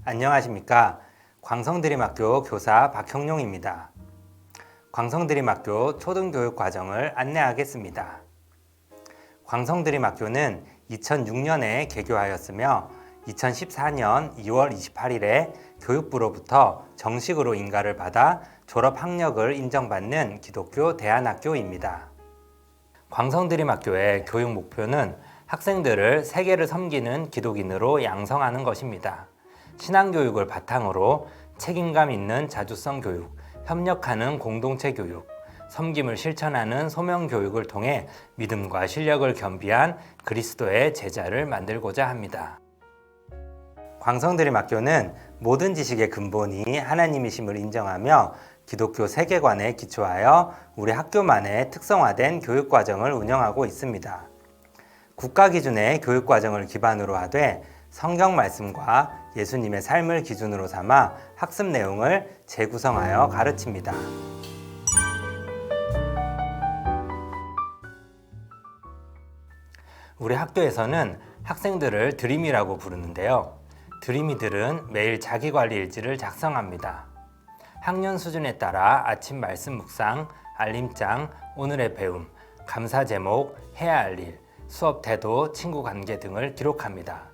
안녕하십니까. 광성드림학교 교사 박형룡입니다. 광성드림학교 초등교육과정을 안내하겠습니다. 광성드림학교는 2006년에 개교하였으며 2014년 2월 28일에 교육부로부터 정식으로 인가를 받아 졸업 학력을 인정받는 기독교 대안학교입니다. 광성드림학교의 교육 목표는 학생들을 세계를 섬기는 기독인으로 양성하는 것입니다. 신앙교육을 바탕으로 책임감 있는 자주성 교육, 협력하는 공동체 교육, 섬김을 실천하는 소명 교육을 통해 믿음과 실력을 겸비한 그리스도의 제자를 만들고자 합니다. 광성드림학교는 모든 지식의 근본이 하나님이심을 인정하며 기독교 세계관에 기초하여 우리 학교만의 특성화된 교육과정을 운영하고 있습니다. 국가 기준의 교육과정을 기반으로 하되 성경 말씀과 예수님의 삶을 기준으로 삼아 학습 내용을 재구성하여 가르칩니다. 우리 학교에서는 학생들을 드림이라고 부르는데요. 드림이들은 매일 자기관리 일지를 작성합니다. 학년 수준에 따라 아침 말씀 묵상, 알림장, 오늘의 배움, 감사 제목, 해야 할 일, 수업 태도, 친구 관계 등을 기록합니다.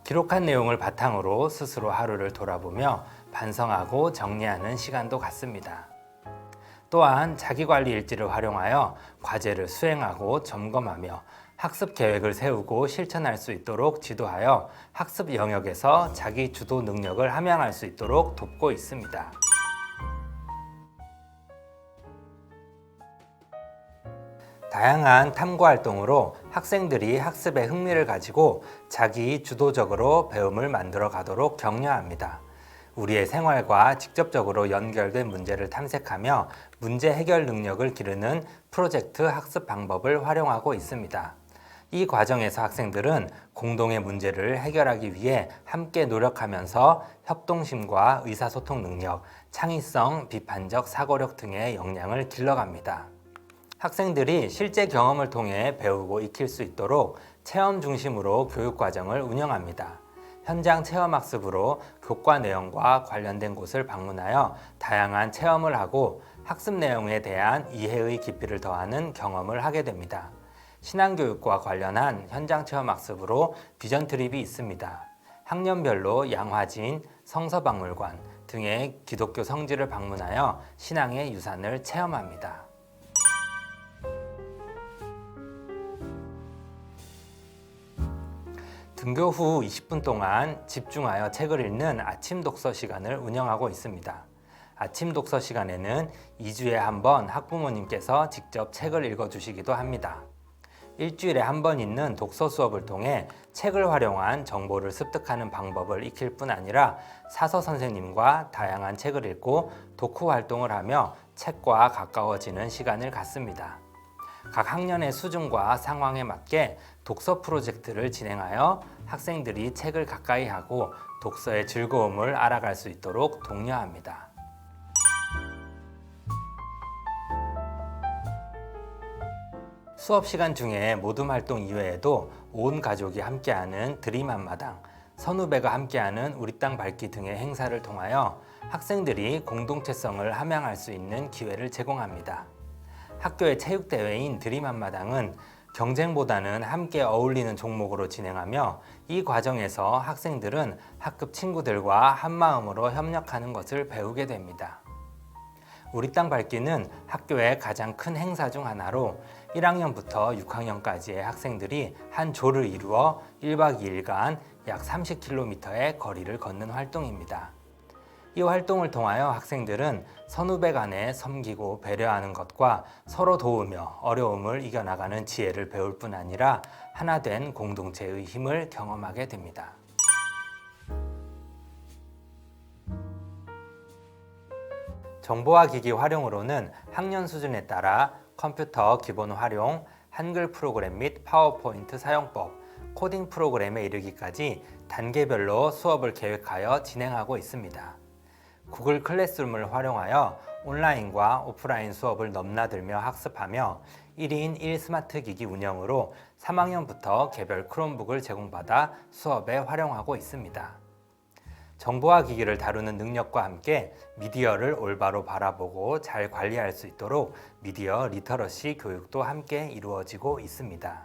기록한 내용을 바탕으로 스스로 하루를 돌아보며 반성하고 정리하는 시간도 갖습니다. 또한 자기관리 일지를 활용하여 과제를 수행하고 점검하며 학습 계획을 세우고 실천할 수 있도록 지도하여 학습 영역에서 자기 주도 능력을 함양할 수 있도록 돕고 있습니다. 다양한 탐구 활동으로 학생들이 학습에 흥미를 가지고 자기 주도적으로 배움을 만들어 가도록 격려합니다. 우리의 생활과 직접적으로 연결된 문제를 탐색하며 문제 해결 능력을 기르는 프로젝트 학습 방법을 활용하고 있습니다. 이 과정에서 학생들은 공동의 문제를 해결하기 위해 함께 노력하면서 협동심과 의사소통 능력, 창의성, 비판적 사고력 등의 역량을 길러갑니다. 학생들이 실제 경험을 통해 배우고 익힐 수 있도록 체험 중심으로 교육과정을 운영합니다. 현장 체험학습으로 교과 내용과 관련된 곳을 방문하여 다양한 체험을 하고 학습 내용에 대한 이해의 깊이를 더하는 경험을 하게 됩니다. 신앙교육과 관련한 현장 체험학습으로 비전 트립이 있습니다. 학년별로 양화진, 성서박물관 등의 기독교 성지를 방문하여 신앙의 유산을 체험합니다. 등교 후 20분 동안 집중하여 책을 읽는 아침 독서 시간을 운영하고 있습니다. 아침 독서 시간에는 2주에 한 번 학부모님께서 직접 책을 읽어주시기도 합니다. 일주일에 한 번 있는 독서 수업을 통해 책을 활용한 정보를 습득하는 방법을 익힐 뿐 아니라 사서 선생님과 다양한 책을 읽고 독후 활동을 하며 책과 가까워지는 시간을 갖습니다. 각 학년의 수준과 상황에 맞게 독서 프로젝트를 진행하여 학생들이 책을 가까이 하고 독서의 즐거움을 알아갈 수 있도록 독려합니다. 수업 시간 중에 모둠 활동 이외에도 온 가족이 함께하는 드림 한마당, 선후배가 함께하는 우리 땅 밝기 등의 행사를 통하여 학생들이 공동체성을 함양할 수 있는 기회를 제공합니다. 학교의 체육대회인 드림 한마당은 경쟁보다는 함께 어울리는 종목으로 진행하며 이 과정에서 학생들은 학급 친구들과 한마음으로 협력하는 것을 배우게 됩니다. 우리 땅 밝기는 학교의 가장 큰 행사 중 하나로 1학년부터 6학년까지의 학생들이 한 조를 이루어 1박 2일간 약 30km의 거리를 걷는 활동입니다. 이 활동을 통하여 학생들은 선후배 간에 섬기고 배려하는 것과 서로 도우며 어려움을 이겨나가는 지혜를 배울 뿐 아니라 하나 된 공동체의 힘을 경험하게 됩니다. 정보화 기기 활용으로는 학년 수준에 따라 컴퓨터 기본 활용, 한글 프로그램 및 파워포인트 사용법, 코딩 프로그램에 이르기까지 단계별로 수업을 계획하여 진행하고 있습니다. 구글 클래스룸을 활용하여 온라인과 오프라인 수업을 넘나들며 학습하며 1인 1 스마트 기기 운영으로 3학년부터 개별 크롬북을 제공받아 수업에 활용하고 있습니다. 정보화 기기를 다루는 능력과 함께 미디어를 올바로 바라보고 잘 관리할 수 있도록 미디어 리터러시 교육도 함께 이루어지고 있습니다.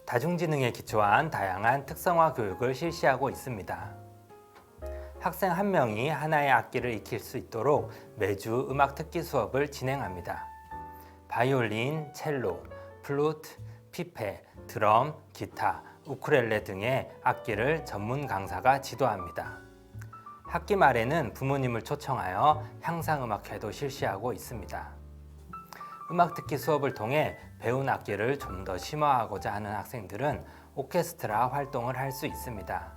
다중지능에 기초한 다양한 특성화 교육을 실시하고 있습니다. 학생 한 명이 하나의 악기를 익힐 수 있도록 매주 음악 특기 수업을 진행합니다. 바이올린, 첼로, 플루트, 피페, 드럼, 기타, 우쿨렐레 등의 악기를 전문 강사가 지도합니다. 학기 말에는 부모님을 초청하여 향상음악회도 실시하고 있습니다. 음악 특기 수업을 통해 배운 악기를 좀 더 심화하고자 하는 학생들은 오케스트라 활동을 할 수 있습니다.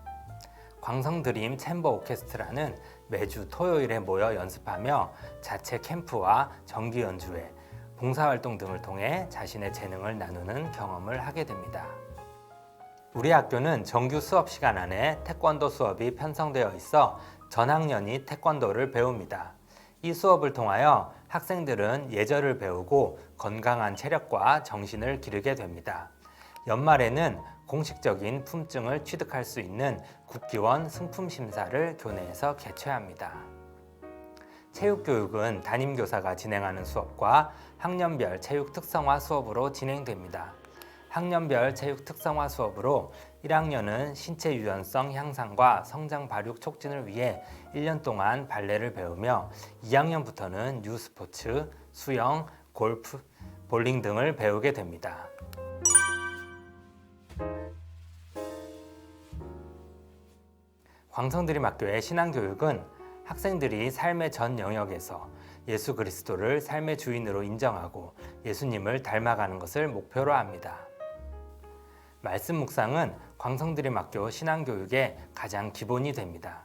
광성드림 챔버 오케스트라는 매주 토요일에 모여 연습하며 자체 캠프와 정기 연주회, 봉사활동 등을 통해 자신의 재능을 나누는 경험을 하게 됩니다. 우리 학교는 정규 수업 시간 안에 태권도 수업이 편성되어 있어 전 학년이 태권도를 배웁니다. 이 수업을 통하여 학생들은 예절을 배우고 건강한 체력과 정신을 기르게 됩니다. 연말에는 공식적인 품증을 취득할 수 있는 국기원 승품 심사를 교내에서 개최합니다. 체육교육은 담임교사가 진행하는 수업과 학년별 체육 특성화 수업으로 진행됩니다. 학년별 체육 특성화 수업으로 1학년은 신체 유연성 향상과 성장 발육 촉진을 위해 1년 동안 발레를 배우며 2학년부터는 유스포츠, 수영, 골프, 볼링 등을 배우게 됩니다. 광성드림학교의 신앙교육은 학생들이 삶의 전 영역에서 예수 그리스도를 삶의 주인으로 인정하고 예수님을 닮아가는 것을 목표로 합니다. 말씀 묵상은 광성드림학교 신앙교육의 가장 기본이 됩니다.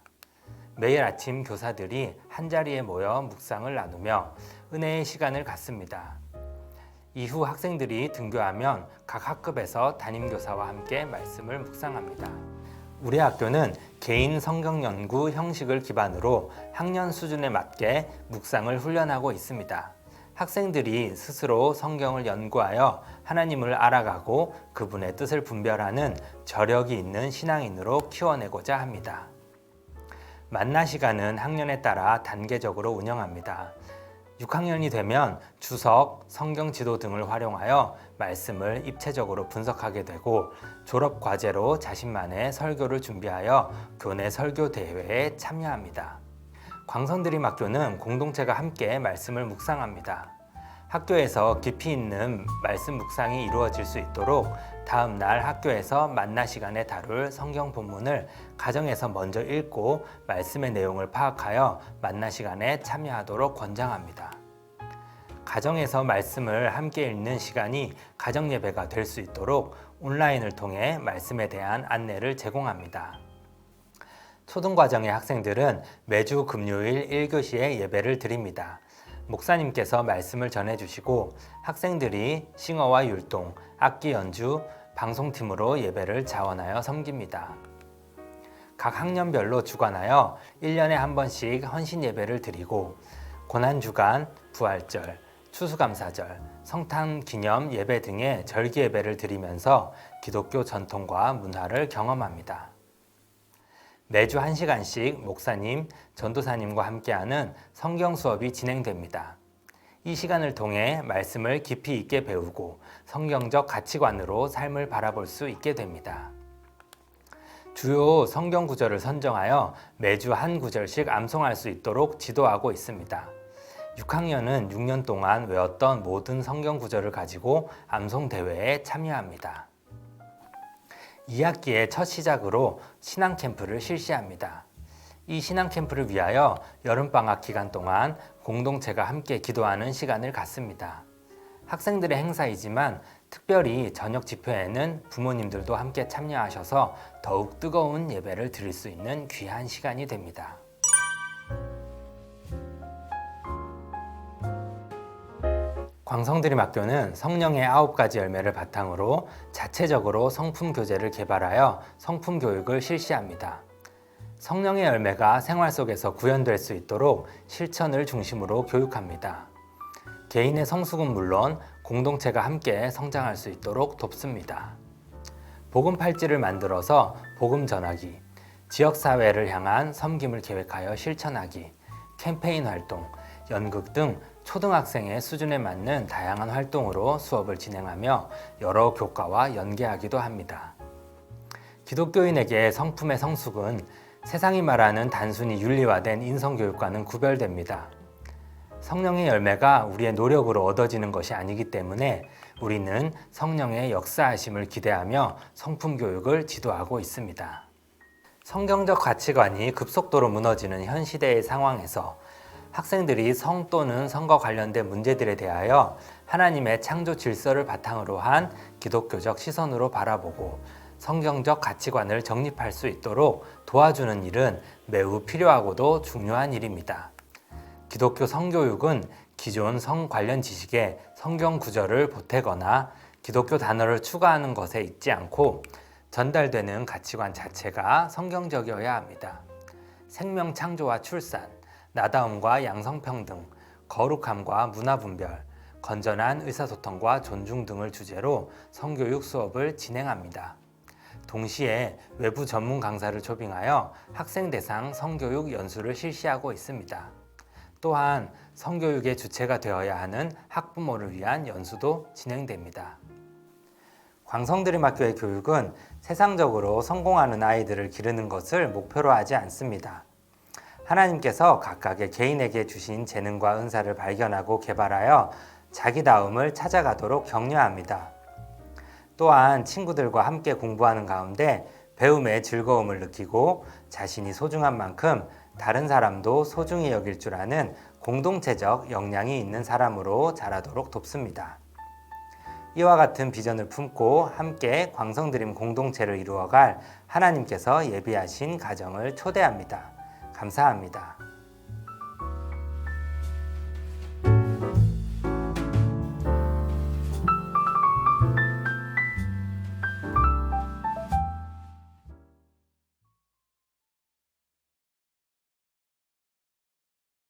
매일 아침 교사들이 한자리에 모여 묵상을 나누며 은혜의 시간을 갖습니다. 이후 학생들이 등교하면 각 학급에서 담임교사와 함께 말씀을 묵상합니다. 우리 학교는 개인 성경 연구 형식을 기반으로 학년 수준에 맞게 묵상을 훈련하고 있습니다. 학생들이 스스로 성경을 연구하여 하나님을 알아가고 그분의 뜻을 분별하는 저력이 있는 신앙인으로 키워내고자 합니다. 만나 시간은 학년에 따라 단계적으로 운영합니다. 6학년이 되면 주석, 성경 지도 등을 활용하여 말씀을 입체적으로 분석하게 되고 졸업 과제로 자신만의 설교를 준비하여 교내 설교 대회에 참여합니다. 광성드림학교는 공동체가 함께 말씀을 묵상합니다. 학교에서 깊이 있는 말씀 묵상이 이루어질 수 있도록 다음 날 학교에서 만나 시간에 다룰 성경 본문을 가정에서 먼저 읽고 말씀의 내용을 파악하여 만나 시간에 참여하도록 권장합니다. 가정에서 말씀을 함께 읽는 시간이 가정 예배가 될 수 있도록 온라인을 통해 말씀에 대한 안내를 제공합니다. 초등과정의 학생들은 매주 금요일 1교시에 예배를 드립니다. 목사님께서 말씀을 전해주시고 학생들이 싱어와 율동, 악기 연주, 방송팀으로 예배를 자원하여 섬깁니다. 각 학년별로 주관하여 1년에 한 번씩 헌신 예배를 드리고 고난주간, 부활절, 추수감사절, 성탄기념 예배 등의 절기 예배를 드리면서 기독교 전통과 문화를 경험합니다. 매주 1시간씩 목사님, 전도사님과 함께하는 성경 수업이 진행됩니다. 이 시간을 통해 말씀을 깊이 있게 배우고 성경적 가치관으로 삶을 바라볼 수 있게 됩니다. 주요 성경 구절을 선정하여 매주 한 구절씩 암송할 수 있도록 지도하고 있습니다. 6학년은 6년 동안 외웠던 모든 성경 구절을 가지고 암송 대회에 참여합니다. 2학기의 첫 시작으로 신앙 캠프를 실시합니다. 이 신앙 캠프를 위하여 여름방학 기간 동안 공동체가 함께 기도하는 시간을 갖습니다. 학생들의 행사이지만 특별히 저녁 집회에는 부모님들도 함께 참여하셔서 더욱 뜨거운 예배를 드릴 수 있는 귀한 시간이 됩니다. 광성드림학교는 성령의 9가지 열매를 바탕으로 자체적으로 성품 교재를 개발하여 성품 교육을 실시합니다. 성령의 열매가 생활 속에서 구현될 수 있도록 실천을 중심으로 교육합니다. 개인의 성숙은 물론 공동체가 함께 성장할 수 있도록 돕습니다. 복음 팔찌를 만들어서 복음 전하기, 지역사회를 향한 섬김을 계획하여 실천하기, 캠페인 활동, 연극 등 초등학생의 수준에 맞는 다양한 활동으로 수업을 진행하며 여러 교과와 연계하기도 합니다. 기독교인에게 성품의 성숙은 세상이 말하는 단순히 윤리화된 인성교육과는 구별됩니다. 성령의 열매가 우리의 노력으로 얻어지는 것이 아니기 때문에 우리는 성령의 역사하심을 기대하며 성품 교육을 지도하고 있습니다. 성경적 가치관이 급속도로 무너지는 현 시대의 상황에서 학생들이 성 또는 성과 관련된 문제들에 대하여 하나님의 창조 질서를 바탕으로 한 기독교적 시선으로 바라보고 성경적 가치관을 정립할 수 있도록 도와주는 일은 매우 필요하고도 중요한 일입니다. 기독교 성교육은 기존 성 관련 지식에 성경 구절을 보태거나 기독교 단어를 추가하는 것에 있지 않고 전달되는 가치관 자체가 성경적이어야 합니다. 생명 창조와 출산, 나다움과 양성평등, 거룩함과 문화분별, 건전한 의사소통과 존중 등을 주제로 성교육 수업을 진행합니다. 동시에 외부 전문 강사를 초빙하여 학생 대상 성교육 연수를 실시하고 있습니다. 또한 성교육의 주체가 되어야 하는 학부모를 위한 연수도 진행됩니다. 광성드림학교의 교육은 세상적으로 성공하는 아이들을 기르는 것을 목표로 하지 않습니다. 하나님께서 각각의 개인에게 주신 재능과 은사를 발견하고 개발하여 자기다움을 찾아가도록 격려합니다. 또한 친구들과 함께 공부하는 가운데 배움의 즐거움을 느끼고 자신이 소중한 만큼 다른 사람도 소중히 여길 줄 아는 공동체적 역량이 있는 사람으로 자라도록 돕습니다. 이와 같은 비전을 품고 함께 광성드림 공동체를 이루어갈 하나님께서 예비하신 가정을 초대합니다. 감사합니다.